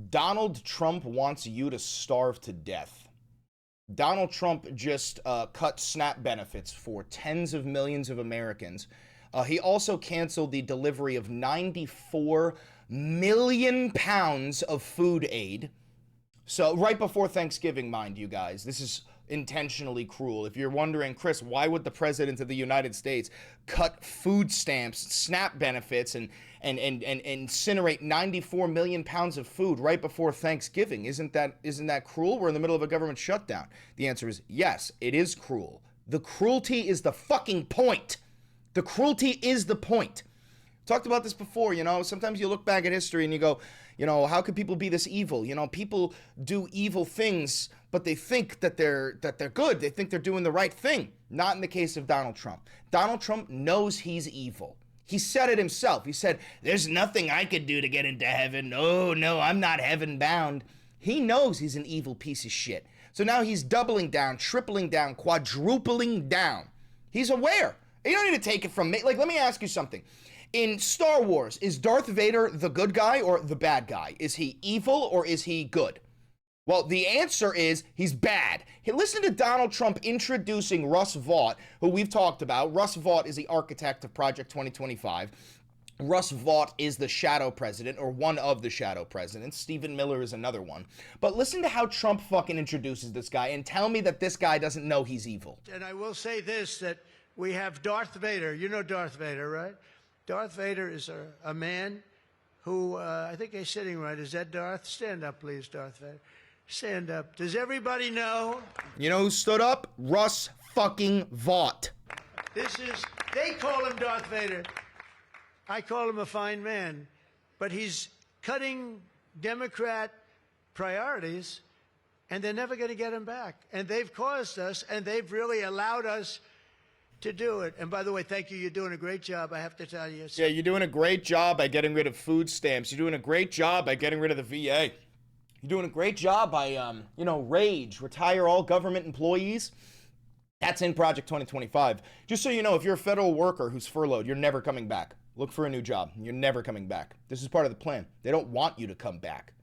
Donald Trump wants you to starve to death. Donald Trump just cut SNAP benefits for tens of millions of Americans. He also canceled the delivery of 94 million pounds of food aid. So right before Thanksgiving, mind you guys, this is intentionally cruel. If you're wondering, Chris, why would the president of the United States cut food stamps, SNAP benefits, and incinerate 94 million pounds of food right before Thanksgiving? Isn't that cruel? We're in the middle of a government shutdown. The answer is yes, it is cruel. The cruelty is the fucking point. The cruelty is the point. Talked about this before, sometimes you look back at history and you go, how could people be this evil? People do evil things, but they think that they're good. They think they're doing the right thing. Not in the case of Donald Trump. Donald Trump knows he's evil. He said it himself. He said, there's nothing I could do to get into heaven. Oh, no, I'm not heaven bound. He knows he's an evil piece of shit. So now he's doubling down, tripling down, quadrupling down. He's aware. You don't need to take it from me. Like, let me ask you something. In Star Wars, is Darth Vader the good guy or the bad guy? Is he evil or is he good? Well, the answer is he's bad. Hey, listen to Donald Trump introducing Russ Vought, who we've talked about. Russ Vought is the architect of Project 2025. Russ Vought is the shadow president, or one of the shadow presidents. Stephen Miller is another one. But listen to how Trump fucking introduces this guy and tell me that this guy doesn't know he's evil. And I will say this, that we have Darth Vader. You know Darth Vader, right? Darth Vader is a man who, I think he's sitting right. Is that Darth? Stand up, please, Darth Vader. Stand up. Does everybody know? You know who stood up? Russ fucking Vought. They call him Darth Vader. I call him a fine man. But he's cutting Democrat priorities, and they're never going to get him back. And they've caused us, and they've really allowed us to do it. And by the way, thank you. You're doing a great job, I have to tell you. Yeah, you're doing a great job by getting rid of food stamps. You're doing a great job by getting rid of the VA. You're doing a great job by, retire all government employees. That's in Project 2025. Just so you know, if you're a federal worker who's furloughed, you're never coming back. Look for a new job. You're never coming back. This is part of the plan. They don't want you to come back.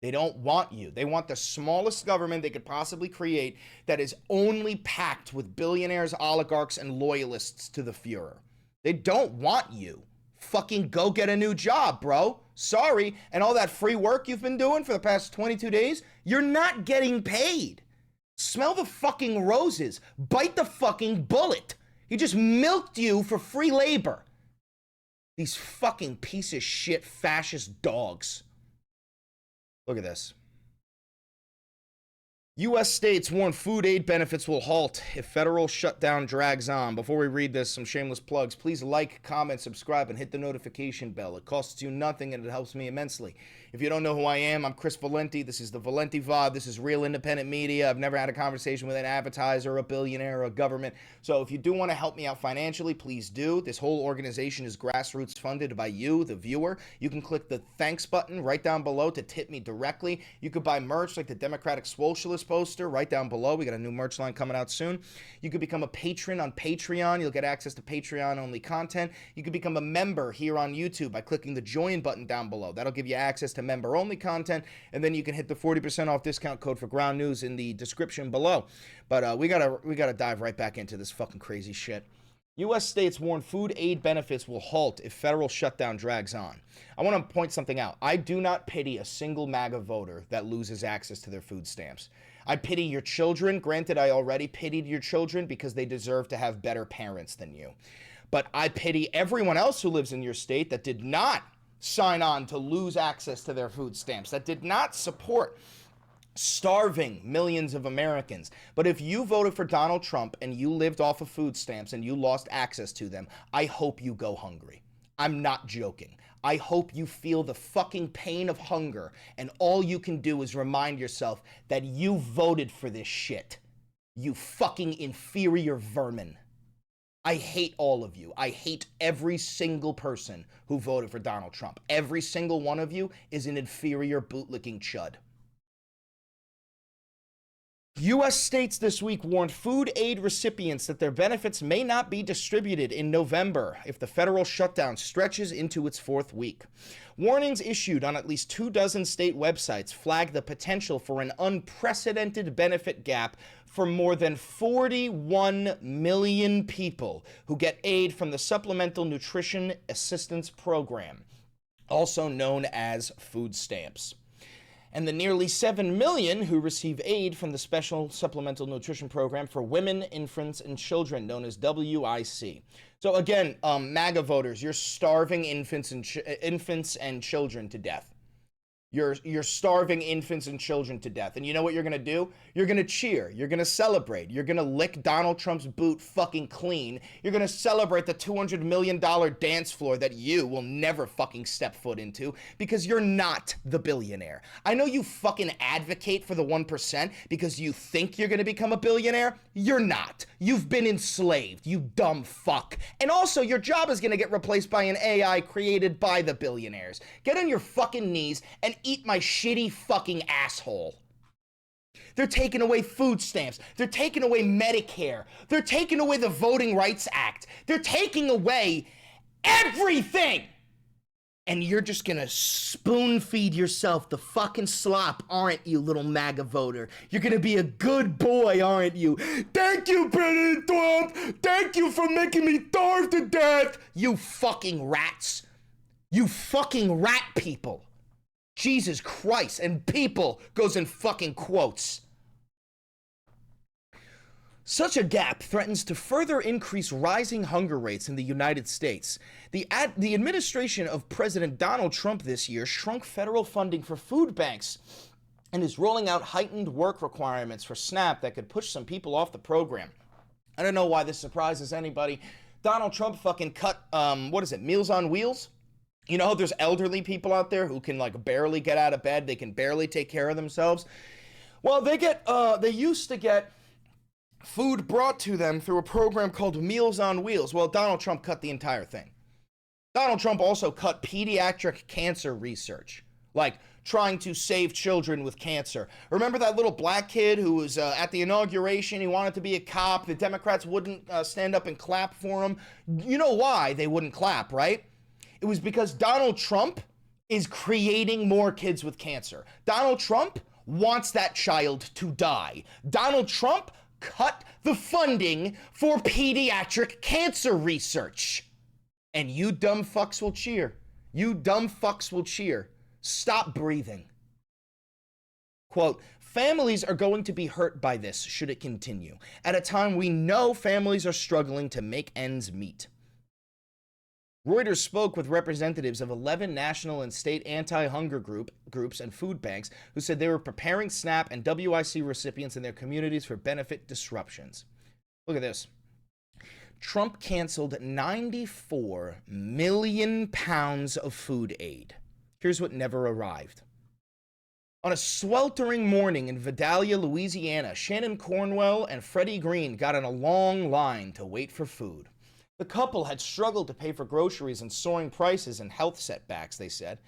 They don't want you. They want the smallest government they could possibly create that is only packed with billionaires, oligarchs, and loyalists to the Fuhrer. They don't want you. Fucking go get a new job, bro. Sorry. And all that free work you've been doing for the past 22 days, you're not getting paid. Smell the fucking roses. Bite the fucking bullet. He just milked you for free labor. These fucking piece of shit fascist dogs. Look at this. U.S. states warn food aid benefits will halt if federal shutdown drags on. Before we read this, some shameless plugs. Please like, comment, subscribe, and hit the notification bell. It costs you nothing, and it helps me immensely. If you don't know who I am, I'm Chris Valenti. This is the Valenti VOD. This is real independent media. I've never had a conversation with an advertiser, a billionaire, or a government. So if you do want to help me out financially, please do. This whole organization is grassroots funded by you, the viewer. You can click the thanks button right down below to tip me directly. You could buy merch like the Democratic Socialist poster right down below. We got a new merch line coming out soon. You could become a patron on Patreon. You'll get access to Patreon-only content. You could become a member here on YouTube by clicking the join button down below. That'll give you access to member-only content, and then you can hit the 40% off discount code for Ground News in the description below. But we gotta dive right back into this fucking crazy shit. U.S. states warn food aid benefits will halt if federal shutdown drags on. I want to point something out. I do not pity a single MAGA voter that loses access to their food stamps. I pity your children. Granted, I already pitied your children because they deserve to have better parents than you. But I pity everyone else who lives in your state that did not sign on to lose access to their food stamps, that did not support starving millions of Americans. But if you voted for Donald Trump and you lived off of food stamps and you lost access to them, I hope you go hungry. I'm not joking. I hope you feel the fucking pain of hunger and all you can do is remind yourself that you voted for this shit. You fucking inferior vermin. I hate all of you. I hate every single person who voted for Donald Trump. Every single one of you is an inferior bootlicking chud. U.S. states this week warned food aid recipients that their benefits may not be distributed in November if the federal shutdown stretches into its fourth week. Warnings issued on at least 24 state websites flag the potential for an unprecedented benefit gap for more than 41 million people who get aid from the Supplemental Nutrition Assistance Program, also known as food stamps, and the nearly 7 million who receive aid from the Special Supplemental Nutrition Program for Women, Infants, and Children, known as WIC. So again, MAGA voters, you're starving infants and children to death. You're starving infants and children to death. And you know what you're going to do? You're going to cheer. You're going to celebrate. You're going to lick Donald Trump's boot fucking clean. You're going to celebrate the $200 million dance floor that you will never fucking step foot into because you're not the billionaire. I know you fucking advocate for the 1% because you think you're going to become a billionaire. You're not. You've been enslaved, you dumb fuck. And also, your job is going to get replaced by an AI created by the billionaires. Get on your fucking knees and eat my shitty fucking asshole. They're taking away food stamps. They're taking away Medicare. They're taking away the Voting Rights Act. They're taking away everything. And you're just gonna spoon feed yourself the fucking slop, aren't you, little MAGA voter? You're gonna be a good boy, aren't you? Thank you, President Trump. Thank you for making me starve to death. You fucking rats. You fucking rat people. Jesus Christ, and people goes in fucking quotes. Such a gap threatens to further increase rising hunger rates in the United States. The administration of President Donald Trump this year shrunk federal funding for food banks and is rolling out heightened work requirements for SNAP that could push some people off the program. I don't know why this surprises anybody. Donald Trump fucking cut, Meals on Wheels? You know, there's elderly people out there who can like barely get out of bed. They can barely take care of themselves. Well, they used to get food brought to them through a program called Meals on Wheels. Well, Donald Trump cut the entire thing. Donald Trump also cut pediatric cancer research, like trying to save children with cancer. Remember that little black kid who was at the inauguration? He wanted to be a cop. The Democrats wouldn't stand up and clap for him. You know why they wouldn't clap, right? It was because Donald Trump is creating more kids with cancer. Donald Trump wants that child to die. Donald Trump cut the funding for pediatric cancer research. And you dumb fucks will cheer. You dumb fucks will cheer. Stop breathing. Quote, families are going to be hurt by this should it continue, at a time we know families are struggling to make ends meet. Reuters spoke with representatives of 11 national and state anti-hunger groups and food banks who said they were preparing SNAP and WIC recipients in their communities for benefit disruptions. Look at this. Trump canceled 94 million pounds of food aid. Here's what never arrived. On a sweltering morning in Vidalia, Louisiana, Shannon Cornwell and Freddie Green got in a long line to wait for food. The couple had struggled to pay for groceries and soaring prices and health setbacks, they said.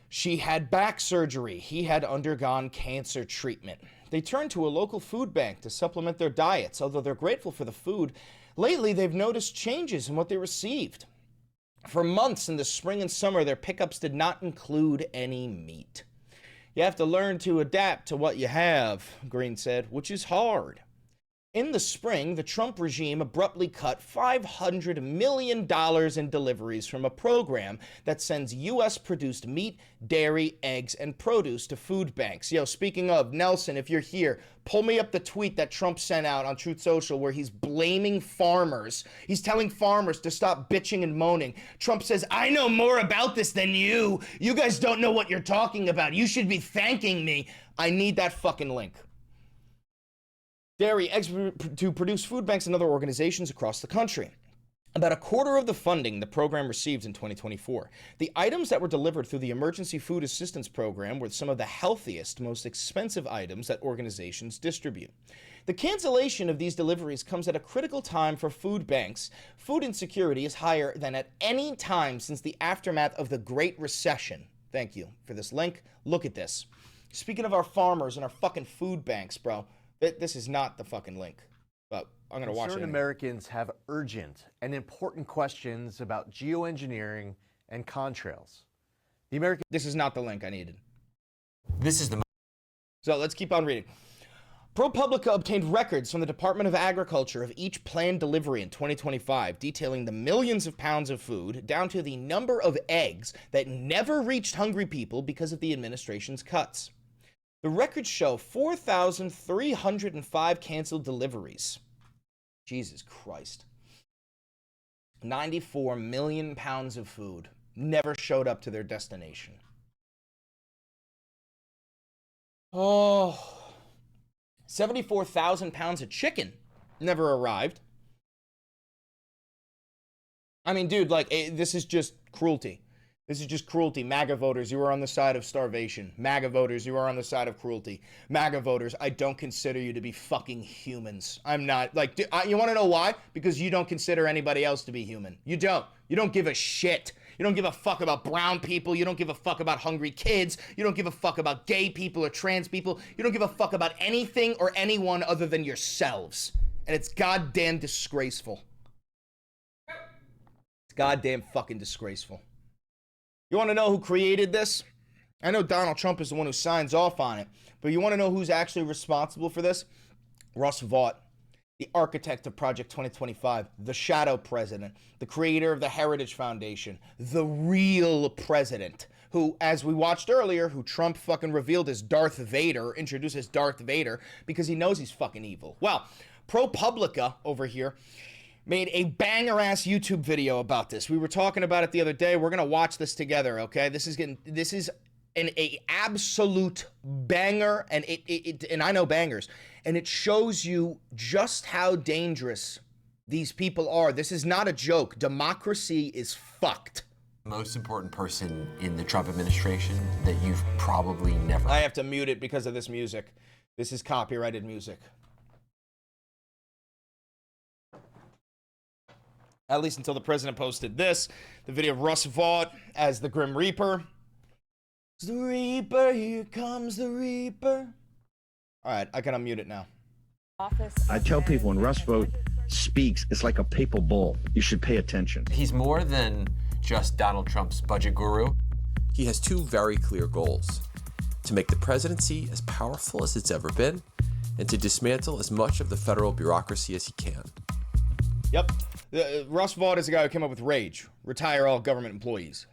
She had back surgery. He had undergone cancer treatment. They turned to a local food bank to supplement their diets. Although they're grateful for the food, lately they've noticed changes in what they received. For months in the spring and summer, their pickups did not include any meat. You have to learn to adapt to what you have, Green said, which is hard. In the spring, the Trump regime abruptly cut $500 million in deliveries from a program that sends U.S.-produced meat, dairy, eggs, and produce to food banks. Yo, speaking of, Nelson, if you're here, pull me up the tweet that Trump sent out on Truth Social where he's blaming farmers. He's telling farmers to stop bitching and moaning. Trump says, I know more about this than you. You guys don't know what you're talking about. You should be thanking me. I need that fucking link. Dairy, eggs to produce food banks and other organizations across the country. About a quarter of the funding the program received in 2024. The items that were delivered through the Emergency Food Assistance Program were some of the healthiest, most expensive items that organizations distribute. The cancellation of these deliveries comes at a critical time for food banks. Food insecurity is higher than at any time since the aftermath of the Great Recession. Thank you for this link. Look at this. Speaking of our farmers and our fucking food banks, bro. This is not the fucking link, but I'm going to watch it. Concerned Americans have urgent and important questions about geoengineering and contrails. This is not the link I needed. This is the... So let's keep on reading. Pro Publica obtained records from the Department of Agriculture of each planned delivery in 2025, detailing the millions of pounds of food down to the number of eggs that never reached hungry people because of the administration's cuts. The records show 4,305 canceled deliveries. Jesus Christ. 94 million pounds of food never showed up to their destination. Oh... 74,000 pounds of chicken never arrived. I mean, dude, like, this is just cruelty. This is just cruelty. MAGA voters, you are on the side of starvation. MAGA voters, you are on the side of cruelty. MAGA voters, I don't consider you to be fucking humans. I'm not. Like, you want to know why? Because you don't consider anybody else to be human. You don't. You don't give a shit. You don't give a fuck about brown people. You don't give a fuck about hungry kids. You don't give a fuck about gay people or trans people. You don't give a fuck about anything or anyone other than yourselves. And it's goddamn disgraceful. It's goddamn fucking disgraceful. You want to know who created this? I know Donald Trump is the one who signs off on it, but you want to know who's actually responsible for this? Russ Vought, the architect of Project 2025, the shadow president, the creator of the Heritage Foundation, the real president, who, as we watched earlier, who Trump fucking revealed as Darth Vader, introduced as Darth Vader, because he knows he's fucking evil. Well, Pro Publica over here made a banger-ass YouTube video about this. We were talking about it the other day. We're going to watch this together, okay? This is an absolute banger, and and I know bangers, and it shows you just how dangerous these people are. This is not a joke. Democracy is fucked. Most important person in the Trump administration that you've probably never... I have to mute it because of this music. This is copyrighted music. At least until the president posted this. The video of Russ Vought as the Grim Reaper. It's the Reaper, here comes the Reaper. All right, I can unmute it now. I tell people when Russ Vought speaks, it's like a papal bull. You should pay attention. He's more than just Donald Trump's budget guru. He has two very clear goals: to make the presidency as powerful as it's ever been, and to dismantle as much of the federal bureaucracy as he can. Yep. Russ Vought is the guy who came up with RAGE, retire all government employees.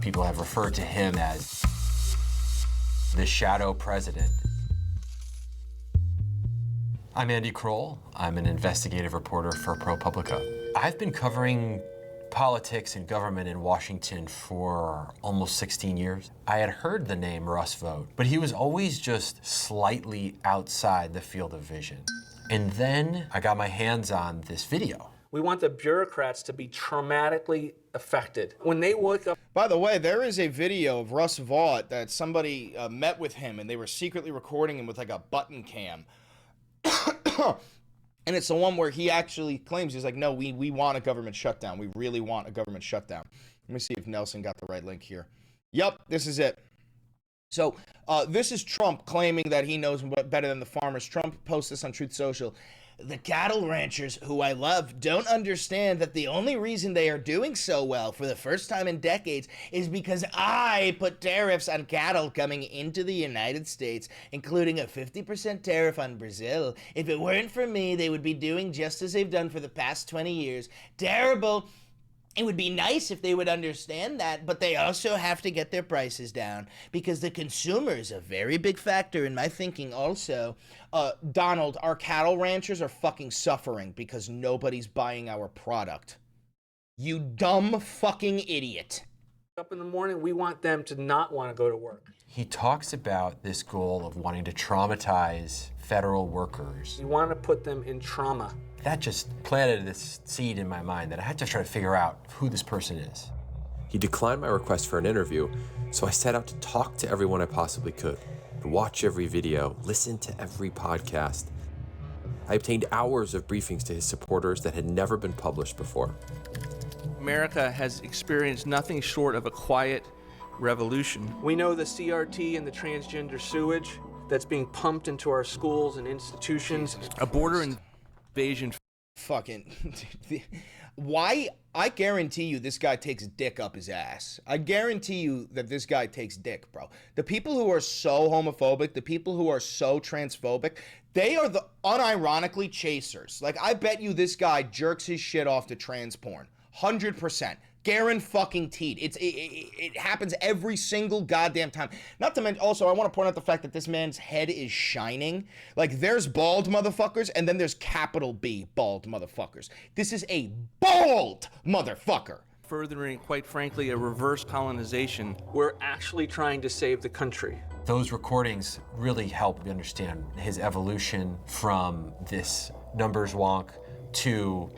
People have referred to him as the shadow president. I'm Andy Kroll. I'm an investigative reporter for Pro Publica. I've been covering politics and government in Washington for almost 16 years. I had heard the name Russ Vought, but he was always just slightly outside the field of vision. And then I got my hands on this video. We want the bureaucrats to be traumatically affected. When they wake up... By the way, there is a video of Russ Vought that somebody met with him, and they were secretly recording him with like a button cam. And it's the one where he actually claims, he's like, no, we want a government shutdown. We really want a government shutdown. Let me see if Nelson got the right link here. Yep, this is it. So this is Trump claiming that he knows better than the farmers. Trump posts this on Truth Social. The cattle ranchers, who I love, don't understand that the only reason they are doing so well for the first time in decades is because I put tariffs on cattle coming into the United States, including a 50% tariff on Brazil. If it weren't for me, they would be doing just as they've done for the past 20 years. Terrible. It would be nice if they would understand that, but they also have to get their prices down because the consumer is a very big factor in my thinking also. Donald, our cattle ranchers are fucking suffering because nobody's buying our product. You dumb fucking idiot. Up in the morning, we want them to not want to go to work. He talks about this goal of wanting to traumatize federal workers. We want to put them in trauma. That just planted this seed in my mind that I had to try to figure out who this person is. He declined my request for an interview, so I set out to talk to everyone I possibly could, to watch every video, listen to every podcast. I obtained hours of briefings to his supporters that had never been published before. America has experienced nothing short of a quiet revolution. We know the CRT and the transgender sewage that's being pumped into our schools and institutions. A border invasion. Fucking why? I guarantee you this guy takes dick up his ass. I guarantee you that this guy takes dick, bro. The people who are so homophobic, the people who are so transphobic, they are the unironically chasers. Like, I bet you this guy jerks his shit off to trans porn. 100%. Guaranteed. It happens every single goddamn time. Not to mention, also, I want to point out the fact that this man's head is shining. Like, there's bald motherfuckers, and then there's capital B bald motherfuckers. This is a bald motherfucker. Furthering, quite frankly, a reverse colonization. We're actually trying to save the country. Those recordings really help me understand his evolution from this numbers wonk to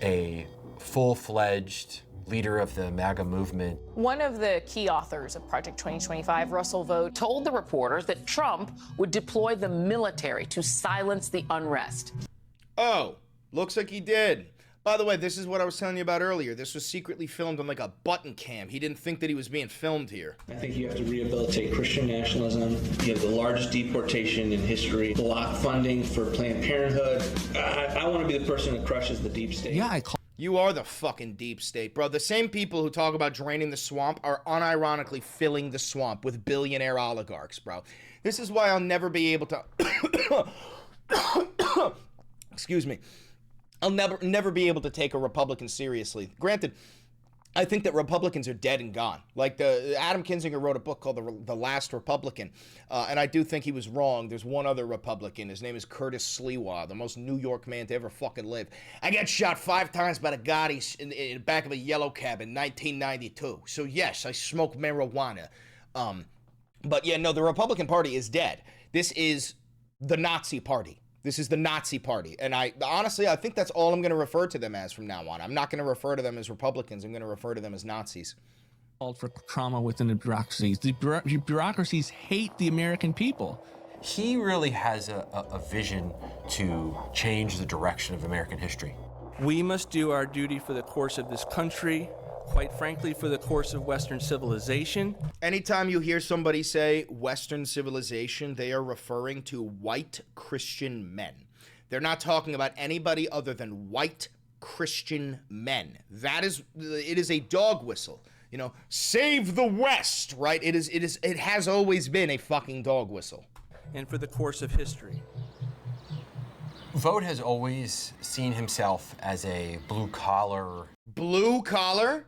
a full-fledged leader of the MAGA movement. One of the key authors of Project 2025, Russ Vought, told the reporters that Trump would deploy the military to silence the unrest. Oh, looks like he did. By the way, this is what I was telling you about earlier. This was secretly filmed on like a button cam. He didn't think that he was being filmed here. I think you have to rehabilitate Christian nationalism. You have the largest deportation in history, block funding for Planned Parenthood. I want to be the person that crushes the deep state. Yeah, You are the fucking deep state, bro. The same people who talk about draining the swamp are unironically filling the swamp with billionaire oligarchs, bro. This is why I'll never be able to... Excuse me. I'll never be able to take a Republican seriously. Granted, I think that Republicans are dead and gone. Like, Adam Kinzinger wrote a book called The Last Republican, and I do think he was wrong. There's one other Republican. His name is Curtis Sliwa, the most New York man to ever fucking live. I got shot 5 times by the Gaudis in the back of a yellow cab in 1992. So yes, I smoke marijuana. But yeah, no, the Republican Party is dead. This is the Nazi Party. This is the Nazi Party. And honestly, I think that's all I'm going to refer to them as from now on. I'm not going to refer to them as Republicans. I'm going to refer to them as Nazis. Called for trauma within the bureaucracies. The bureaucracies hate the American people. He really has a vision to change the direction of American history. We must do our duty for the course of this country, quite frankly, for the course of Western civilization. Anytime you hear somebody say Western civilization, they are referring to white Christian men. They're not talking about anybody other than white Christian men. It is a dog whistle. You know, save the West, right? It has always been a fucking dog whistle. And for the course of history. Vought has always seen himself as a blue-collar... Blue collar?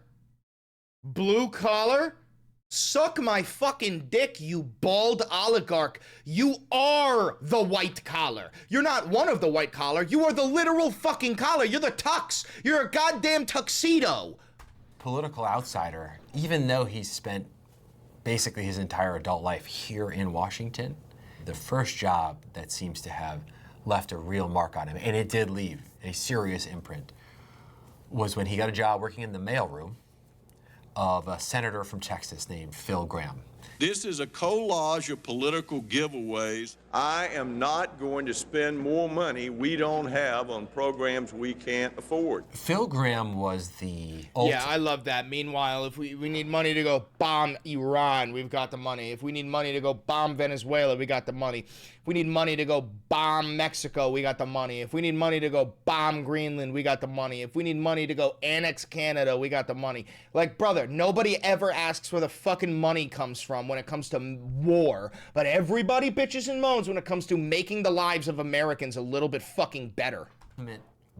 Blue collar? Suck my fucking dick, you bald oligarch. You are the white collar. You're not one of the white collar. You are the literal fucking collar. You're the tux. You're a goddamn tuxedo. Political outsider, even though he's spent basically his entire adult life here in Washington, the first job that seems to have left a real mark on him, and it did leave a serious imprint, was when he got a job working in the mailroom of a senator from Texas named Phil Gramm. This is a collage of political giveaways. I am not going to spend more money we don't have on programs we can't afford. Phil Gramm was the Yeah, I love that. Meanwhile, if we need money to go bomb Iran, we've got the money. If we need money to go bomb Venezuela, we got the money. If we need money to go bomb Mexico, we got the money. If we need money to go bomb Greenland, we got the money. If we need money to go annex Canada, we got the money. Like, brother, nobody ever asks where the fucking money comes from when it comes to war, but everybody bitches and moans when it comes to making the lives of Americans a little bit fucking better.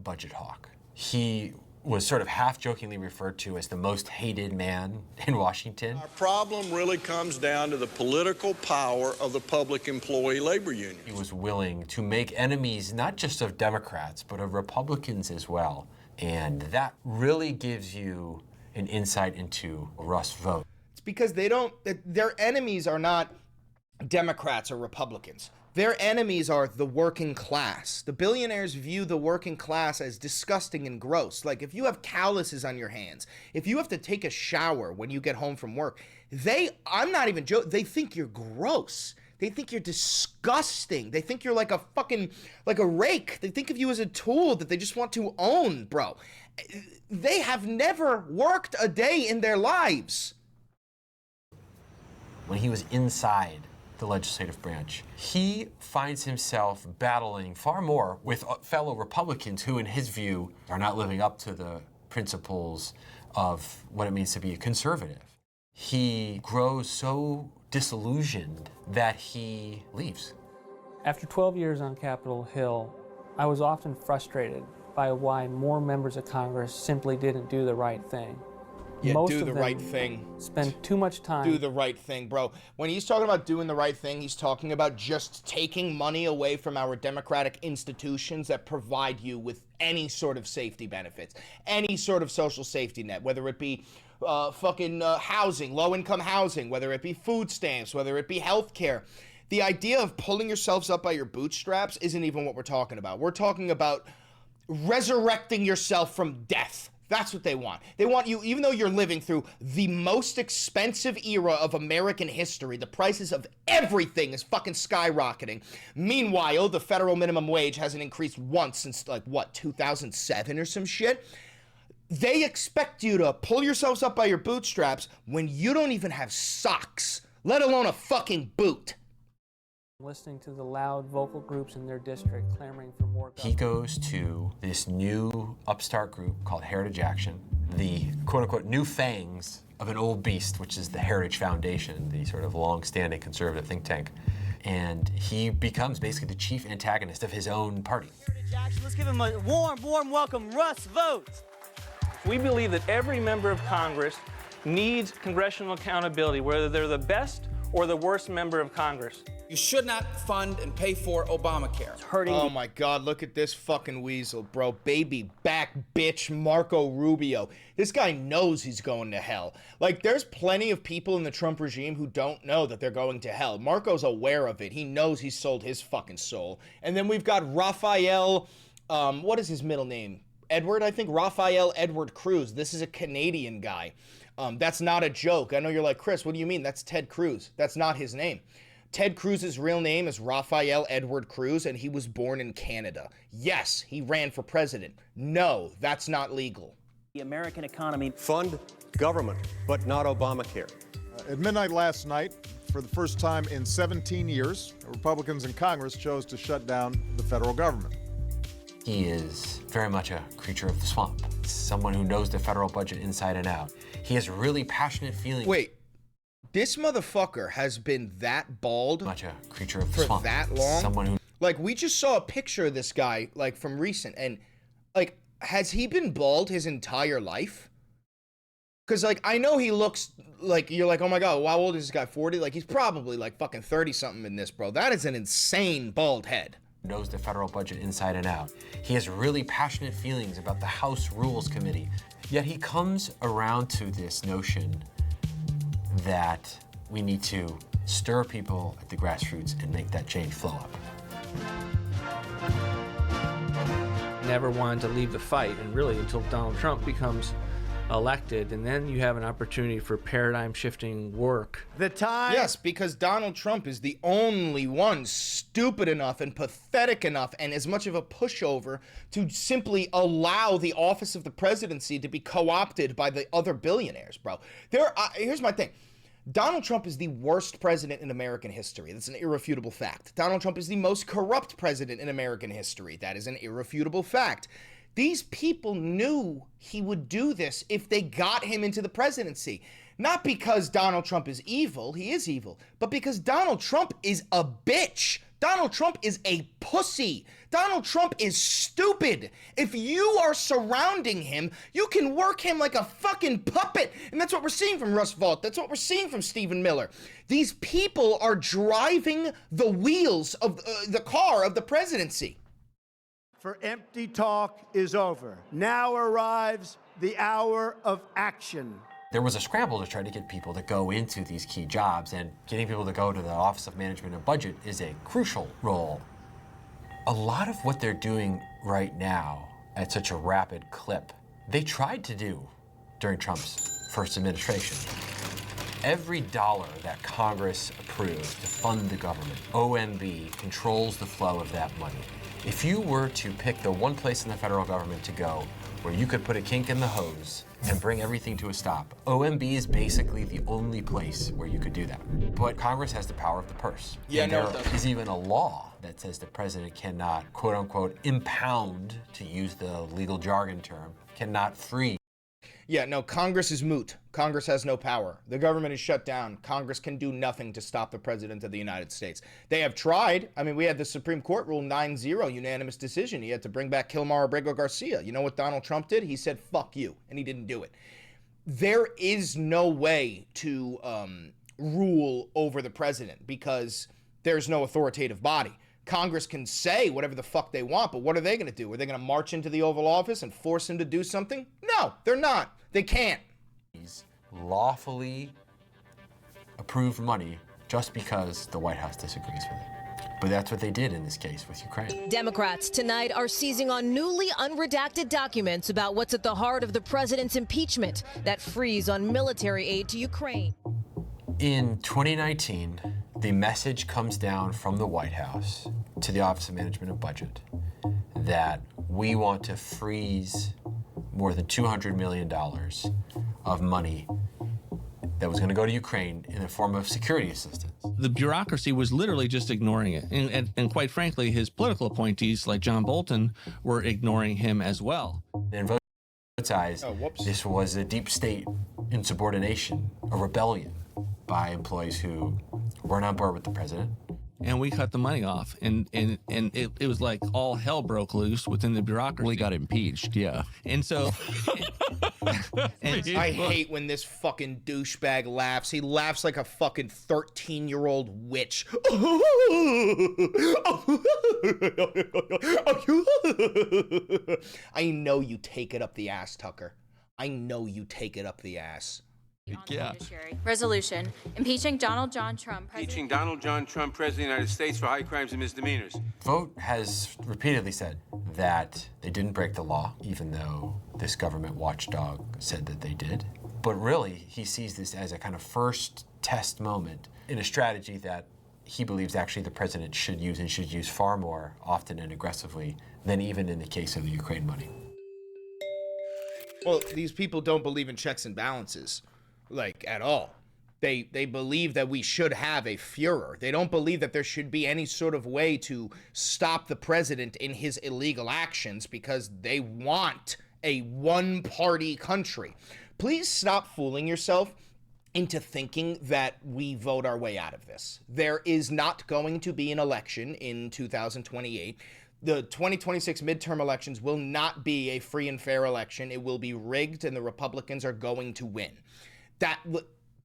Budget hawk. He was sort of half-jokingly referred to as the most hated man in Washington. Our problem really comes down to the political power of the public employee labor union. He was willing to make enemies not just of Democrats, but of Republicans as well. And that really gives you an insight into Russ Vought. It's because their enemies are not Democrats or Republicans. Their enemies are the working class. The billionaires view the working class as disgusting and gross. Like, if you have calluses on your hands, if you have to take a shower when you get home from work, I'm not even joking, they think you're gross. They think you're disgusting. They think you're like a fucking, like a rake. They think of you as a tool that they just want to own, bro. They have never worked a day in their lives. When he was inside the legislative branch. He finds himself battling far more with fellow Republicans who, in his view, are not living up to the principles of what it means to be a conservative. He grows so disillusioned that he leaves. After 12 years on Capitol Hill, I was often frustrated by why more members of Congress simply didn't do the right thing. Yeah, Most do of the them right thing. Spend too much time. Do the right thing, bro. When he's talking about doing the right thing, he's talking about just taking money away from our democratic institutions that provide you with any sort of safety benefits, any sort of social safety net, whether it be housing, low-income housing, whether it be food stamps, whether it be health care. The idea of pulling yourselves up by your bootstraps isn't even what we're talking about. We're talking about resurrecting yourself from death. That's what they want. They want you, even though you're living through the most expensive era of American history, the prices of everything is fucking skyrocketing. Meanwhile, the federal minimum wage hasn't increased once since, 2007 or some shit. They expect you to pull yourselves up by your bootstraps when you don't even have socks, let alone a fucking boot. Listening to the loud vocal groups in their district clamoring for more government. He goes to this new upstart group called Heritage Action, the quote-unquote new fangs of an old beast, which is the Heritage Foundation, the sort of long-standing conservative think tank. And he becomes basically the chief antagonist of his own party. Heritage Action, let's give him a warm, warm welcome, Russ Vought. We believe that every member of Congress needs congressional accountability, whether they're the best or the worst member of Congress. You should not fund and pay for Obamacare. It's hurting. Oh my God, look at this fucking weasel, bro. Baby back bitch Marco Rubio. This guy knows he's going to hell. Like, there's plenty of people in the Trump regime who don't know that they're going to hell. Marco's aware of it. He knows he's sold his fucking soul. And then we've got Raphael, what is his middle name? Edward, I think. Raphael Edward Cruz. This is a Canadian guy. That's not a joke. I know you're like, Chris, what do you mean? That's Ted Cruz. That's not his name. Ted Cruz's real name is Raphael Edward Cruz, and he was born in Canada. Yes, he ran for president. No, that's not legal. The American economy. Fund government, but not Obamacare. At midnight last night, for the first time in 17 years, Republicans in Congress chose to shut down the federal government. He is very much a creature of the swamp, someone who knows the federal budget inside and out. He has really passionate feelings. Wait, this motherfucker has been that bald much a creature of the for swamp. that long? Someone who, like, we just saw a picture of this guy, like, from recent, and, like, has he been bald his entire life? Because, like, I know he looks like, you're like, oh my God, how old is this guy, 40? Like, he's probably, like, fucking 30-something in this, bro. That is an insane bald head. Knows the federal budget inside and out. He has really passionate feelings about the House Rules Committee. Yet he comes around to this notion that we need to stir people at the grassroots and make that change flow up. Never wanted to leave the fight, and really until Donald Trump becomes elected, and then you have an opportunity for paradigm-shifting work. The time. Yes, because Donald Trump is the only one stupid enough and pathetic enough and as much of a pushover to simply allow the office of the presidency to be co-opted by the other billionaires, bro. Here's my thing. Donald Trump is the worst president in American history. That's an irrefutable fact. Donald Trump is the most corrupt president in American history. That is an irrefutable fact. These people knew he would do this if they got him into the presidency. Not because Donald Trump is evil, he is evil, but because Donald Trump is a bitch. Donald Trump is a pussy. Donald Trump is stupid. If you are surrounding him, you can work him like a fucking puppet. And that's what we're seeing from Russ Vought. That's what we're seeing from Stephen Miller. These people are driving the wheels of the car of the presidency. For empty talk is over. Now arrives the hour of action. There was a scramble to try to get people to go into these key jobs, and getting people to go to the Office of Management and Budget is a crucial role. A lot of what they're doing right now at such a rapid clip, they tried to do during Trump's first administration. Every dollar that Congress approves to fund the government, OMB controls the flow of that money. If you were to pick the one place in the federal government to go where you could put a kink in the hose and bring everything to a stop, OMB is basically the only place where you could do that. But Congress has the power of the purse. Yeah, and no, there it doesn't. is even a law that says the president cannot, quote unquote, impound, to use the legal jargon term, cannot freeze. Yeah, no, Congress is moot. Congress has no power. The government is shut down. Congress can do nothing to stop the president of the United States. They have tried. I mean, we had the Supreme Court rule 9-0, unanimous decision. He had to bring back Kilmar Abrego Garcia. You know what Donald Trump did? He said, fuck you, and he didn't do it. There is no way to rule over the president because there's no authoritative body. Congress can say whatever the fuck they want, but what are they going to do? Are they going to march into the Oval Office and force him to do something? No, they're not. They can't. Lawfully approved money just because the White House disagrees with it. But that's what they did in this case with Ukraine. Democrats tonight are seizing on newly unredacted documents about what's at the heart of the president's impeachment, that freeze on military aid to Ukraine. In 2019, the message comes down from the White House to the Office of Management and Budget that we want to freeze more than $200 million of money that was going to go to Ukraine in the form of security assistance. The bureaucracy was literally just ignoring it. And quite frankly, his political appointees like John Bolton were ignoring him as well. In votes' eyes, this was a deep state insubordination, a rebellion by employees who weren't on board with the president. And we cut the money off, and it was like all hell broke loose within the bureaucracy. We got impeached, yeah. And so... I hate when this fucking douchebag laughs. He laughs like a fucking 13-year-old witch. I know you take it up the ass, Tucker. I know you take it up the ass. Yeah. Resolution impeaching Donald John Trump. Impeaching Donald John Trump, President of the United States, for high crimes and misdemeanors. Vote has repeatedly said that they didn't break the law, even though this government watchdog said that they did. But really, he sees this as a kind of first test moment in a strategy that he believes actually the president should use, and should use far more often and aggressively than even in the case of the Ukraine money. Well, these people don't believe in checks and balances. Like, at all. They believe that we should have a Führer. They don't believe that there should be any sort of way to stop the president in his illegal actions because they want a one-party country. Please stop fooling yourself into thinking that we vote our way out of this. There is not going to be an election in 2028. The 2026 midterm elections will not be a free and fair election. It will be rigged, and the Republicans are going to win. That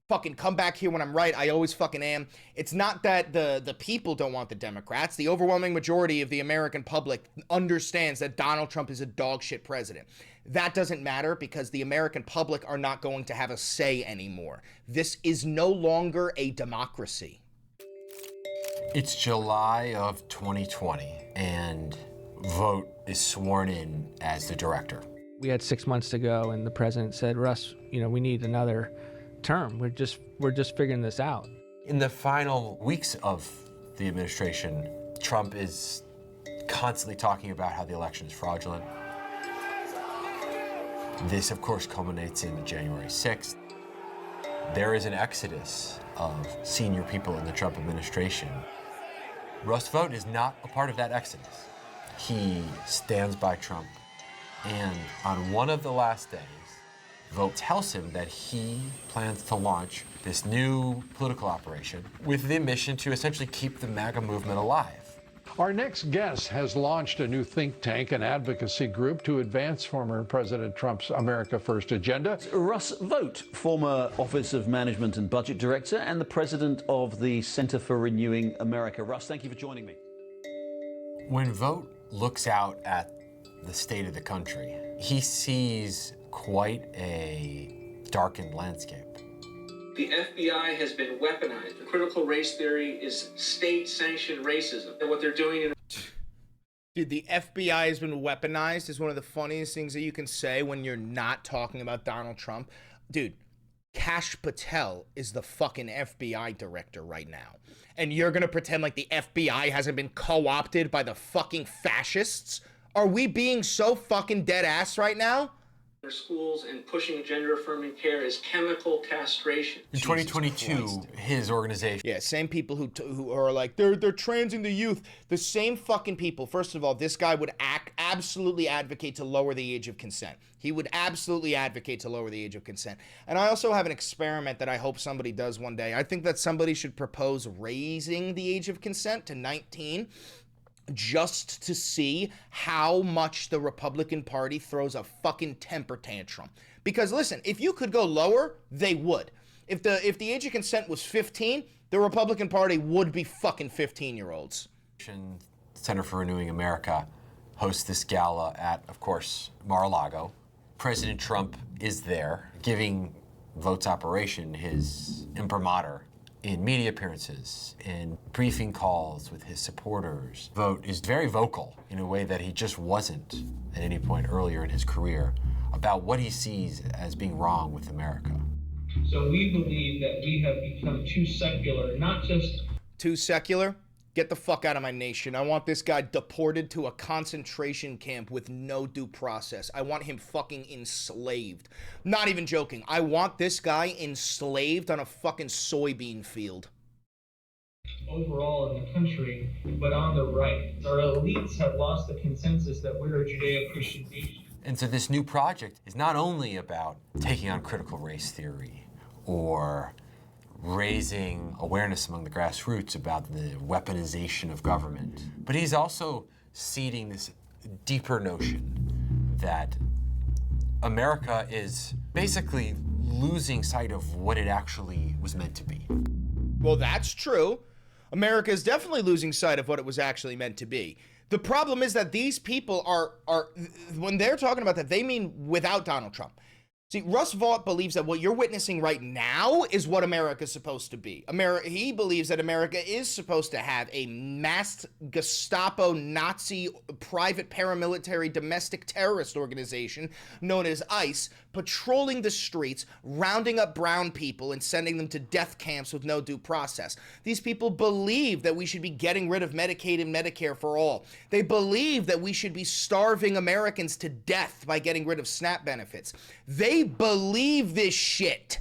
fucking come back here when I'm right. I always fucking am. It's not that the people don't want the Democrats. The overwhelming majority of the American public understands that Donald Trump is a dog shit president. That doesn't matter because the American public are not going to have a say anymore. This is no longer a democracy. It's July of 2020, and Vought is sworn in as the director. We had 6 months to go, and the president said, Russ, we need another term. We're just figuring this out. In the final weeks of the administration, Trump is constantly talking about how the election is fraudulent. This, of course, culminates in January 6th. There is an exodus of senior people in the Trump administration. Russ Vought is not a part of that exodus. He stands by Trump. And on one of the last days, Vought tells him that he plans to launch this new political operation with the mission to essentially keep the MAGA movement alive. Our next guest has launched a new think tank and advocacy group to advance former President Trump's America First agenda. Russ Vought, former Office of Management and Budget Director and the president of the Center for Renewing America. Russ, thank you for joining me. When Vought looks out at the state of the country, he sees quite a darkened landscape. The FBI has been weaponized. The critical race theory is state-sanctioned racism. And what they're doing in... Dude, the FBI has been weaponized is one of the funniest things that you can say when you're not talking about Donald Trump. Dude, Kash Patel is the fucking FBI director right now. And you're gonna pretend like the FBI hasn't been co-opted by the fucking fascists? Are we being so fucking dead ass right now? Their schools and pushing gender-affirming care is chemical castration. In 2022, his organization. Yeah, same people who are like, they're transing the youth. The same fucking people. First of all, this guy would absolutely advocate to lower the age of consent. He would absolutely advocate to lower the age of consent. And I also have an experiment that I hope somebody does one day. I think that somebody should propose raising the age of consent to 19. Just to see how much the Republican Party throws a fucking temper tantrum. Because listen, if you could go lower, they would. If the age of consent was 15, the Republican Party would be fucking 15-year-olds. Center for Renewing America hosts this gala at, of course, Mar-a-Lago. President Trump is there, giving Vought's operation his imprimatur. In media appearances, in briefing calls with his supporters, Vought is very vocal in a way that he just wasn't at any point earlier in his career about what he sees as being wrong with America. So we believe that we have become too secular, not just... Too secular? Get the fuck out of my nation. I want this guy deported to a concentration camp with no due process. I want him fucking enslaved. Not even joking. I want this guy enslaved on a fucking soybean field. Overall in the country, but on the right. Our elites have lost the consensus that we're a Judeo-Christian nation. And so this new project is not only about taking on critical race theory or raising awareness among the grassroots about the weaponization of government, but he's also seeding this deeper notion that America is basically losing sight of what it actually was meant to be. Well, that's true. America is definitely losing sight of what it was actually meant to be. The problem is that these people are when they're talking about that, they mean without Donald Trump. See, Russ Vought believes that what you're witnessing right now is what America's supposed to be. He believes that America is supposed to have a masked Gestapo, Nazi, private paramilitary domestic terrorist organization known as ICE, patrolling the streets, rounding up brown people and sending them to death camps with no due process. These people believe that we should be getting rid of Medicaid and Medicare for all. They believe that we should be starving Americans to death by getting rid of SNAP benefits. They believe this shit.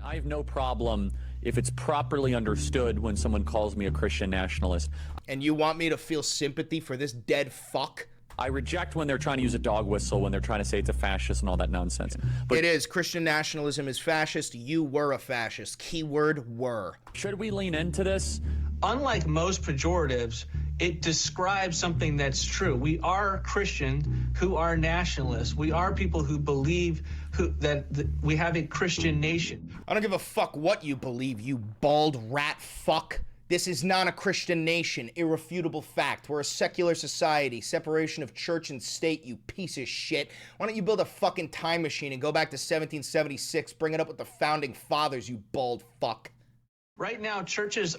I have no problem if it's properly understood when someone calls me a Christian nationalist. And you want me to feel sympathy for this dead fuck? I reject when they're trying to use a dog whistle, when they're trying to say it's a fascist and all that nonsense. But it is. Christian nationalism is fascist. You were a fascist. Keyword were. Should we lean into this? Unlike most pejoratives, it describes something that's true. We are Christians who are nationalists. We are people who believe that we have a Christian nation. I don't give a fuck what you believe, you bald rat fuck. This is not a Christian nation. Irrefutable fact. We're a secular society. Separation of church and state, you piece of shit. Why don't you build a fucking time machine and go back to 1776, bring it up with the founding fathers, you bald fuck. Right now, churches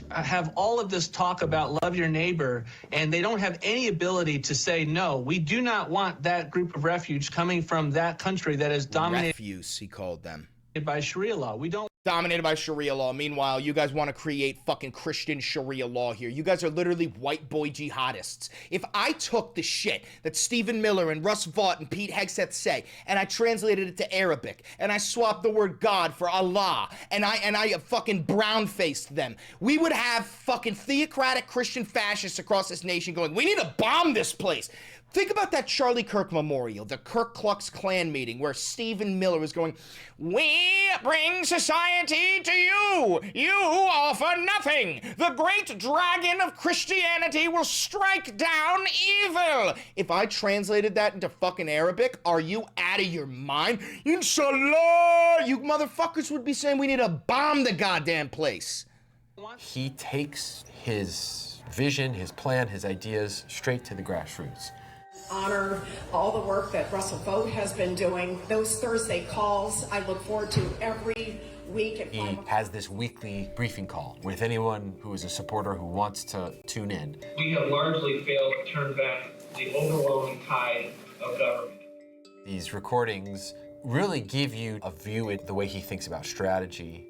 have all of this talk about love your neighbor, and they don't have any ability to say, no, we do not want that group of refuge coming from that country that is dominated. Refuse, he called them. By Sharia law. We don't. Dominated by Sharia law. Meanwhile, you guys want to create fucking Christian Sharia law here. You guys are literally white boy jihadists. If I took the shit that Stephen Miller and Russ Vought and Pete Hegseth say, and I translated it to Arabic, and I swapped the word God for Allah, and I fucking brown-faced them, we would have fucking theocratic Christian fascists across this nation going, we need to bomb this place. Think about that Charlie Kirk memorial, the Kirk Klux Klan meeting, where Stephen Miller was going, we bring society to you. You offer nothing. The great dragon of Christianity will strike down evil. If I translated that into fucking Arabic, are you out of your mind? Inshallah, you motherfuckers would be saying we need to bomb the goddamn place. He takes his vision, his plan, his ideas straight to the grassroots. Honor all the work that Russell Vought has been doing. Those Thursday calls, I look forward to every week. He has this weekly briefing call with anyone who is a supporter who wants to tune in. We have largely failed to turn back the overwhelming tide of government. These recordings really give you a view of the way he thinks about strategy.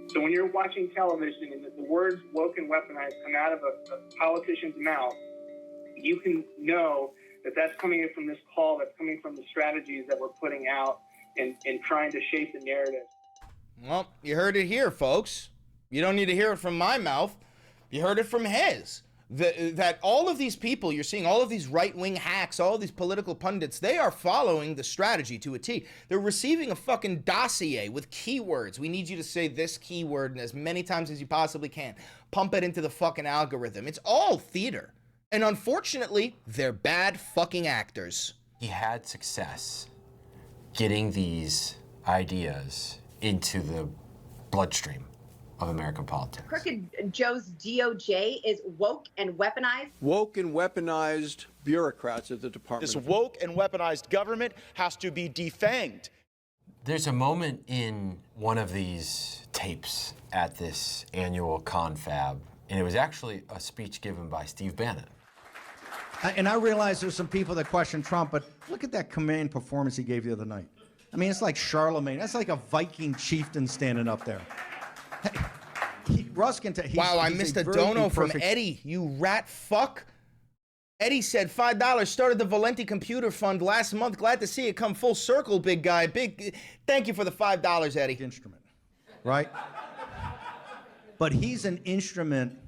So when you're watching television and the words woke and weaponized come out of a politician's mouth, you can know that that's coming from this call, that's coming from the strategies that we're putting out and trying to shape the narrative. Well, you heard it here, folks. You don't need to hear it from my mouth. You heard it from his. That all of these people you're seeing, all of these right-wing hacks, all of these political pundits, they are following the strategy to a T. They're receiving a fucking dossier with keywords. We need you to say this keyword as many times as you possibly can. Pump it into the fucking algorithm. It's all theater. And unfortunately, they're bad fucking actors. He had success getting these ideas into the bloodstream of American politics. Crooked Joe's DOJ is woke and weaponized. Woke and weaponized bureaucrats at the Department. This woke and weaponized government has to be defanged. There's a moment in one of these tapes at this annual confab, and it was actually a speech given by Steve Bannon. And I realize there's some people that question Trump, but look at that command performance he gave the other night. I mean, it's like Charlemagne. That's like a Viking chieftain standing up there. Russ can wow, I missed a dono from Eddie, you rat fuck. Eddie said $5, started the Valenti computer fund last month. Glad to see it come full circle, big guy. Thank you for the $5, Eddie. Instrument, right? But he's an instrument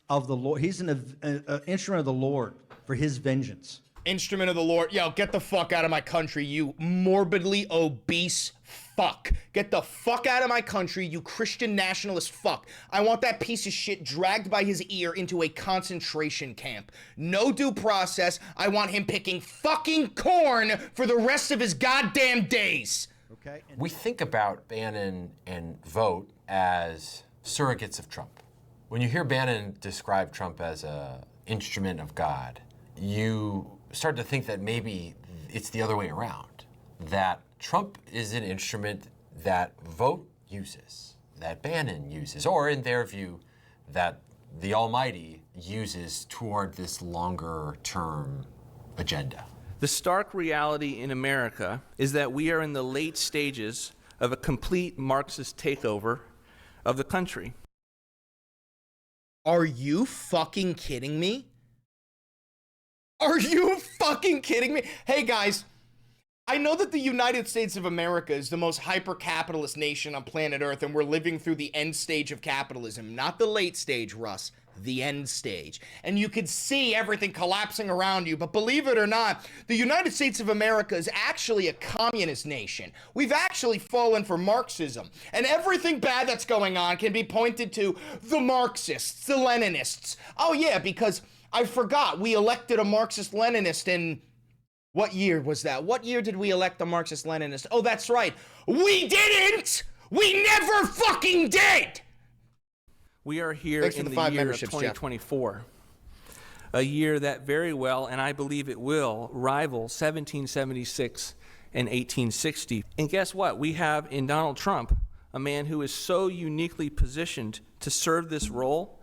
of the Lord. He's an instrument of the Lord for his vengeance. Instrument of the Lord. Yo, get the fuck out of my country, you morbidly obese fuck. Get the fuck out of my country, you Christian nationalist fuck. I want that piece of shit dragged by his ear into a concentration camp. No due process. I want him picking fucking corn for the rest of his goddamn days. Okay. We think about Bannon and Vought as surrogates of Trump. When you hear Bannon describe Trump as an instrument of God, you start to think that maybe it's the other way around, that Trump is an instrument that Vought uses, that Bannon uses, or in their view, that the Almighty uses toward this longer-term agenda. The stark reality in America is that we are in the late stages of a complete Marxist takeover of the country. Are you fucking kidding me? Are you fucking kidding me? Hey guys, I know that the United States of America is the most hyper-capitalist nation on planet Earth, and we're living through the end stage of capitalism. Not the late stage, Russ. The end stage. And you could see everything collapsing around you, but believe it or not, the United States of America is actually a communist nation. We've actually fallen for Marxism, and everything bad that's going on can be pointed to the Marxists, the Leninists. Oh yeah, because I forgot, we elected a Marxist-Leninist in... What year was that? What year did we elect a Marxist-Leninist? Oh, that's right. We didn't! We never fucking did! We are here in the year of 2024, a year that very well, and I believe it will, rival 1776 and 1860. And guess what? We have in Donald Trump a man who is so uniquely positioned to serve this role,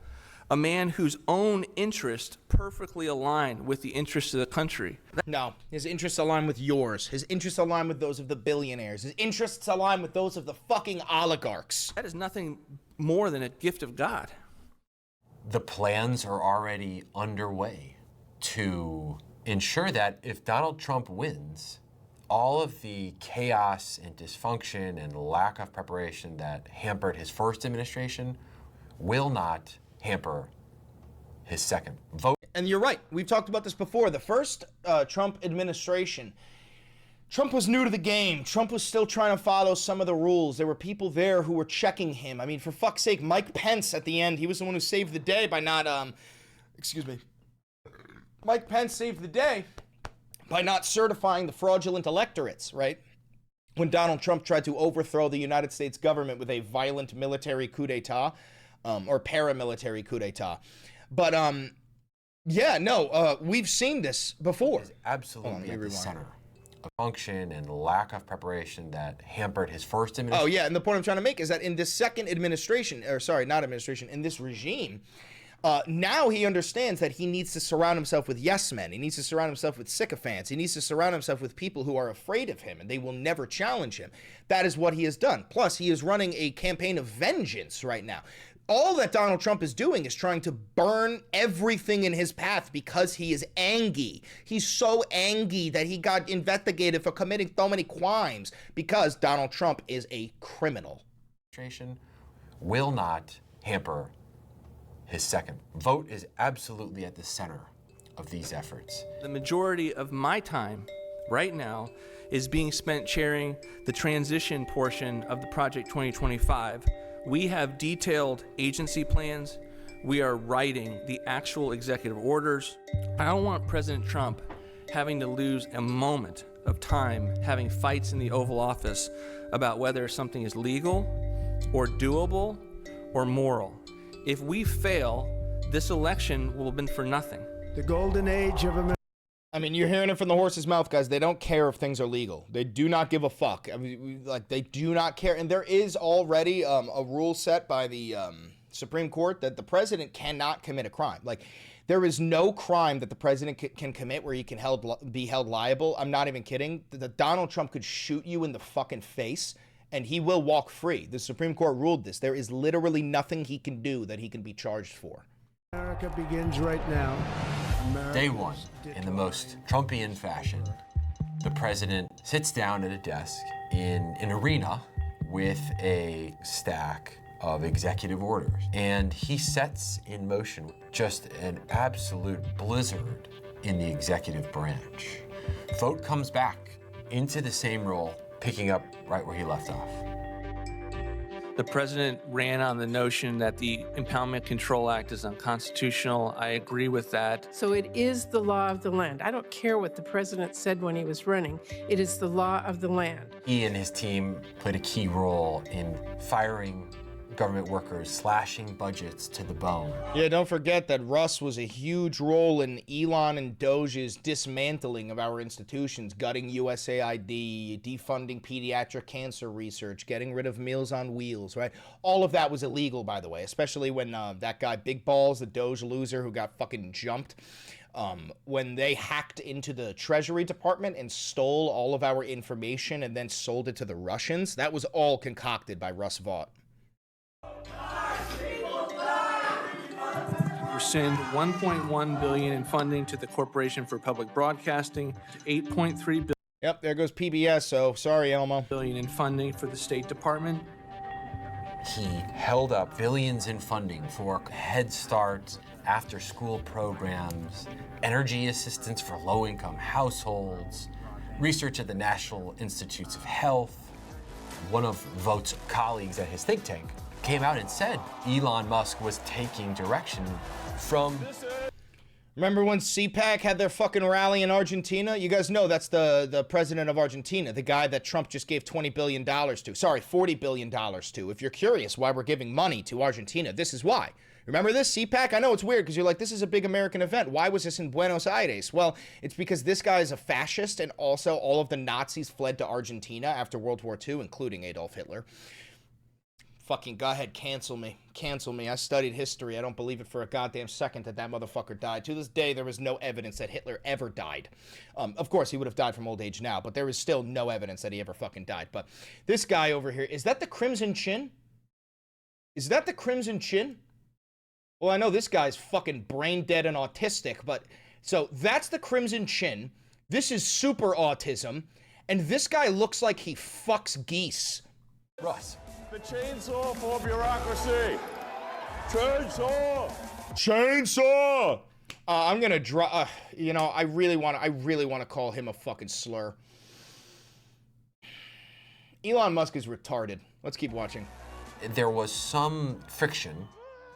a man whose own interests perfectly align with the interests of the country. No, his interests align with yours. His interests align with those of the billionaires. His interests align with those of the fucking oligarchs. That is nothing more than a gift of God. The plans are already underway to ensure that if Donald Trump wins, all of the chaos and dysfunction and lack of preparation that hampered his first administration will not hamper his second vote. And you're right. We've talked about this before. The first Trump administration, Trump was new to the game. Trump was still trying to follow some of the rules. There were people there who were checking him. I mean, for fuck's sake, Mike Pence at the end, he was the one who saved the day by not, Mike Pence saved the day by not certifying the fraudulent electorates, right? When Donald Trump tried to overthrow the United States government with a violent military coup d'etat, or paramilitary coup d'etat. But, yeah, no, we've seen this before. Absolutely at the center of function and lack of preparation that hampered his first administration. Oh, yeah, and the point I'm trying to make is that in this second administration, or sorry, not administration, in this regime, Now he understands that he needs to surround himself with yes men. He needs to surround himself with sycophants. He needs to surround himself with people who are afraid of him and they will never challenge him. That is what he has done. Plus, he is running a campaign of vengeance right now. All that Donald Trump is doing is trying to burn everything in his path because he is angry. He's so angry that he got investigated for committing so many crimes because Donald Trump is a criminal. Will not hamper his second. Vote is absolutely at the center of these efforts. The majority of my time right now is being spent chairing the transition portion of the Project 2025. We have detailed agency plans. We are writing the actual executive orders. I don't want President Trump having to lose a moment of time having fights in the Oval Office about whether something is legal or doable or moral. If we fail, this election will have been for nothing. The golden age of America. I mean, you're hearing it from the horse's mouth, guys. They don't care if things are legal. They do not give a fuck. I mean, like, they do not care. And there is already a rule set by the Supreme Court that the president cannot commit a crime. Like, there is no crime that the president can commit where he can be held liable. I'm not even kidding. Donald Trump could shoot you in the fucking face and he will walk free. The Supreme Court ruled this. There is literally nothing he can do that he can be charged for. America begins right now. Day one, in the most Trumpian fashion, the president sits down at a desk in an arena with a stack of executive orders, and he sets in motion just an absolute blizzard in the executive branch. Vote comes back into the same role, picking up right where he left off. The president ran on the notion that the Impoundment Control Act is unconstitutional. I agree with that. So it is the law of the land. I don't care what the president said when he was running. It is the law of the land. He and his team played a key role in firing government workers, slashing budgets to the bone. Yeah, don't forget that Russ was a huge role in Elon and Doge's dismantling of our institutions, gutting USAID, defunding pediatric cancer research, getting rid of Meals on Wheels, right? All of that was illegal, by the way, especially when that guy Big Balls, the Doge loser who got fucking jumped, when they hacked into the Treasury Department and stole all of our information and then sold it to the Russians. That was all concocted by Russ Vought. Rescind $1.1 billion in funding to the Corporation for Public Broadcasting, $8.3 billion. Yep, there goes PBS, so sorry, Elmo. Billion in funding for the State Department. He held up billions in funding for Head Start, after-school programs, energy assistance for low-income households, research at the National Institutes of Health. One of Vought's colleagues at his think tank came out and said Elon Musk was taking direction from... Remember when CPAC had their fucking rally in Argentina? You guys know that's the president of Argentina, the guy that Trump just gave $20 billion to. Sorry, $40 billion to. If you're curious why we're giving money to Argentina, this is why. Remember this, CPAC? I know it's weird because you're like, this is a big American event. Why was this in Buenos Aires? Well, it's because this guy is a fascist, and also all of the Nazis fled to Argentina after World War II, including Adolf Hitler. Fucking go ahead, cancel me. Cancel me. I studied history. I don't believe it for a goddamn second that that motherfucker died. To this day, there is no evidence that Hitler ever died. Of course, he would have died from old age now, but there is still no evidence that he ever fucking died. But this guy over here, is that the Crimson Chin? Is that the Crimson Chin? Well, I know this guy's fucking brain dead and autistic, but... So, that's the Crimson Chin. This is super autism. And this guy looks like he fucks geese. Russ. The chainsaw for bureaucracy. Chainsaw. Chainsaw. I'm gonna draw. You know, I really want to call him a fucking slur. Elon Musk is retarded. Let's keep watching. There was some friction,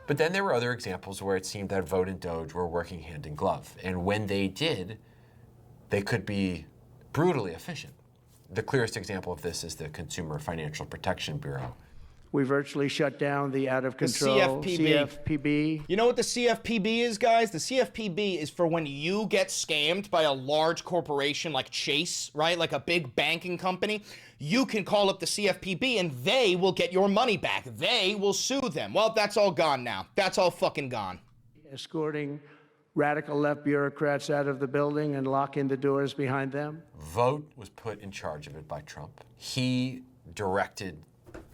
but then there were other examples where it seemed that Vote and Doge were working hand in glove, and when they did, they could be brutally efficient. The clearest example of this is the Consumer Financial Protection Bureau. We virtually shut down the out-of-control CFPB. You know what the CFPB is, guys? The CFPB is for when you get scammed by a large corporation like Chase, right? Like a big banking company. You can call up the CFPB and they will get your money back. They will sue them. Well, that's all gone now. That's all fucking gone. escorting radical left bureaucrats out of the building and locking the doors behind them? Vought was put in charge of it by Trump. He directed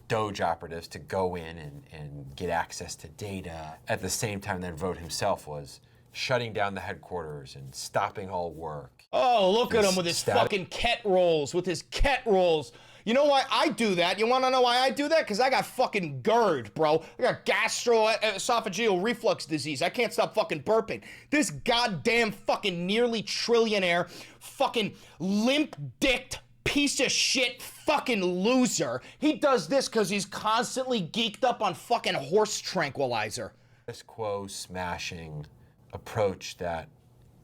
Doge operatives to go in and get access to data. At the same time that Vought himself was shutting down the headquarters and stopping all work. Oh, look at him with his fucking ket rolls, You know why I do that? You want to know why I do that? Because I got fucking GERD, bro. I got gastroesophageal reflux disease. I can't stop fucking burping. This goddamn fucking nearly trillionaire, fucking limp-dicked piece of shit fucking loser. He does this because he's constantly geeked up on fucking horse tranquilizer. This quo smashing approach that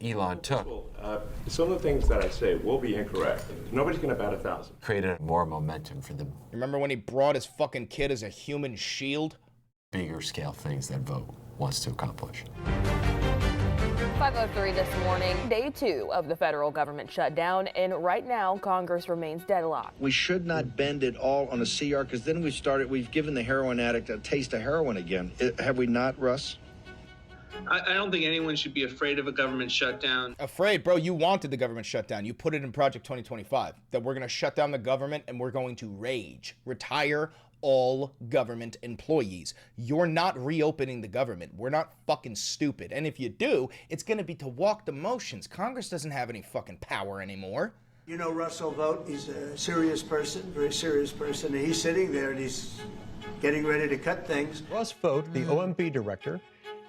Elon took. Some of the things that I say will be incorrect. Nobody's going to bat 1,000. Created more momentum for the Remember when he brought his fucking kid as a human shield? bigger scale things that Vought wants to accomplish. 5:03 this morning, day 2 of the federal government shutdown, and right now Congress remains deadlocked. We should not bend it all on a CR, because then we've given the heroin addict a taste of heroin again. Have we not, Russ? I don't think anyone should be afraid of a government shutdown. Afraid, bro? You wanted the government shutdown. You put it in Project 2025, that we're going to shut down the government and we're going to retire all government employees. You're not reopening the government. We're not fucking stupid. And if you do, it's going to be to walk the motions. Congress doesn't have any fucking power anymore. You know Russell Vought, he's a serious person, very serious person, and he's sitting there and he's getting ready to cut things. Russ Vought, the OMB director,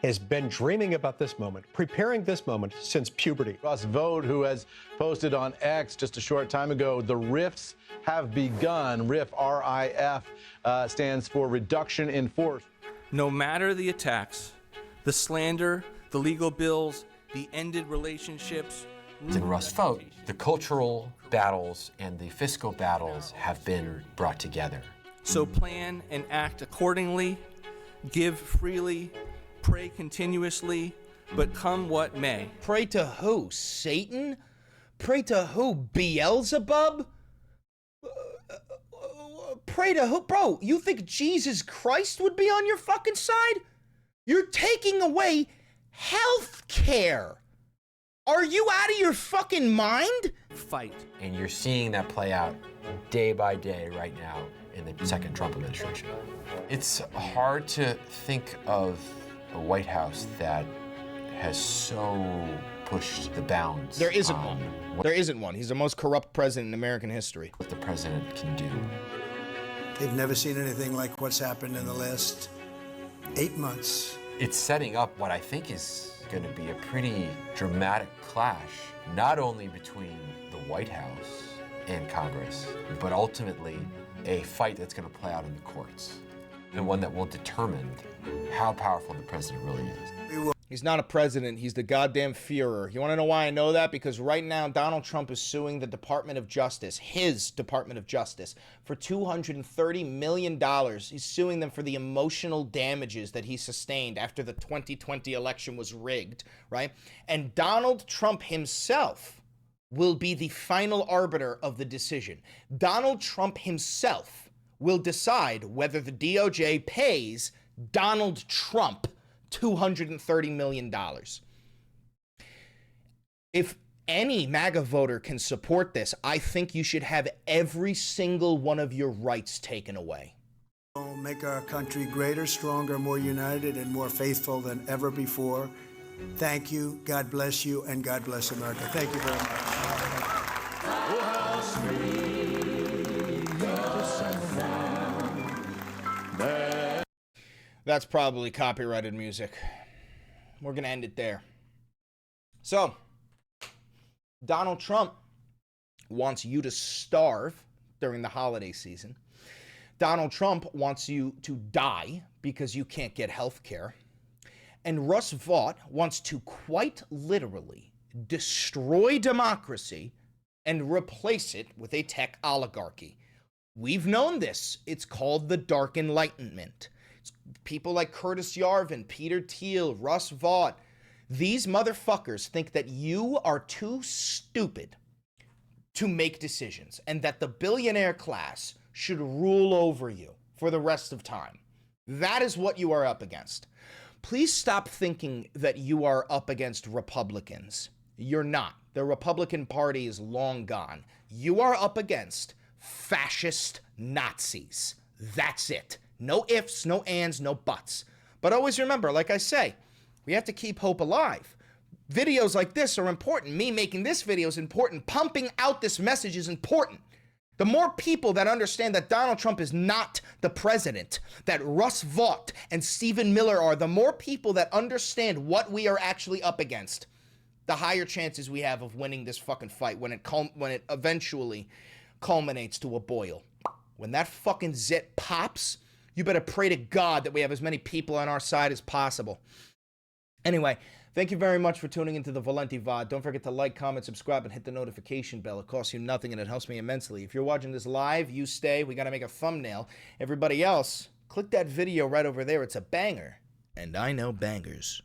has been dreaming about this moment, preparing this moment since puberty. Russ Vought, who has posted on X just a short time ago, the rifts have begun. RIF, R-I-F, stands for reduction in force. No matter the attacks, the slander, the legal bills, the ended relationships. In Russ Vought, the cultural battles and the fiscal battles have been brought together. So plan and act accordingly, give freely, pray continuously, but come what may. Pray to who? Satan? Pray to who? Beelzebub? Pray to who? Bro, you think Jesus Christ would be on your fucking side? You're taking away health care. Are you out of your fucking mind? Fight. And you're seeing that play out day by day right now in the second Trump administration. It's hard to think of a White House that has so pushed the bounds. There isn't one. There isn't one. He's the most corrupt president in American history. What the president can do. They've never seen anything like what's happened in the last 8 months. It's setting up what I think is going to be a pretty dramatic clash, not only between the White House and Congress, but ultimately a fight that's going to play out in the courts, and one that will determine how powerful the president really is. He's not a president. He's the goddamn Führer. You want to know why I know that? Because right now, Donald Trump is suing the Department of Justice, his Department of Justice, for $230 million. He's suing them for the emotional damages that he sustained after the 2020 election was rigged, right? And Donald Trump himself will be the final arbiter of the decision. Donald Trump himself will decide whether the DOJ pays Donald Trump $230 million. If any MAGA voter can support this, I think you should have every single one of your rights taken away. We'll make our country greater, stronger, more united, and more faithful than ever before. Thank you, God bless you, and God bless America. Thank you very much. That's probably copyrighted music. We're going to end it there. So, Donald Trump wants you to starve during the holiday season. Donald Trump wants you to die because you can't get health care. And Russ Vought wants to quite literally destroy democracy and replace it with a tech oligarchy. We've known this. It's called the Dark Enlightenment. It's people like Curtis Yarvin, Peter Thiel, Russ Vought. These motherfuckers think that you are too stupid to make decisions and that the billionaire class should rule over you for the rest of time. That is what you are up against. please stop thinking that you are up against Republicans. You're not. The Republican Party is long gone. You are up against fascist Nazis. That's it. No ifs, no ands, no buts. But always remember, like I say, we have to keep hope alive. Videos like this are important. Me making this video is important. Pumping out this message is important. The more people that understand that Donald Trump is not the president, that Russ Vought and Stephen Miller are, the more people that understand what we are actually up against, the higher chances we have of winning this fucking fight when it eventually culminates to a boil. When that fucking zit pops, you better pray to God that we have as many people on our side as possible. Anyway, thank you very much for tuning into the Valenti VOD. Don't forget to like, comment, subscribe, and hit the notification bell. It costs you nothing, and it helps me immensely. If you're watching this live, you stay. We got to make a thumbnail. Everybody else, click that video right over there. It's a banger, and I know bangers.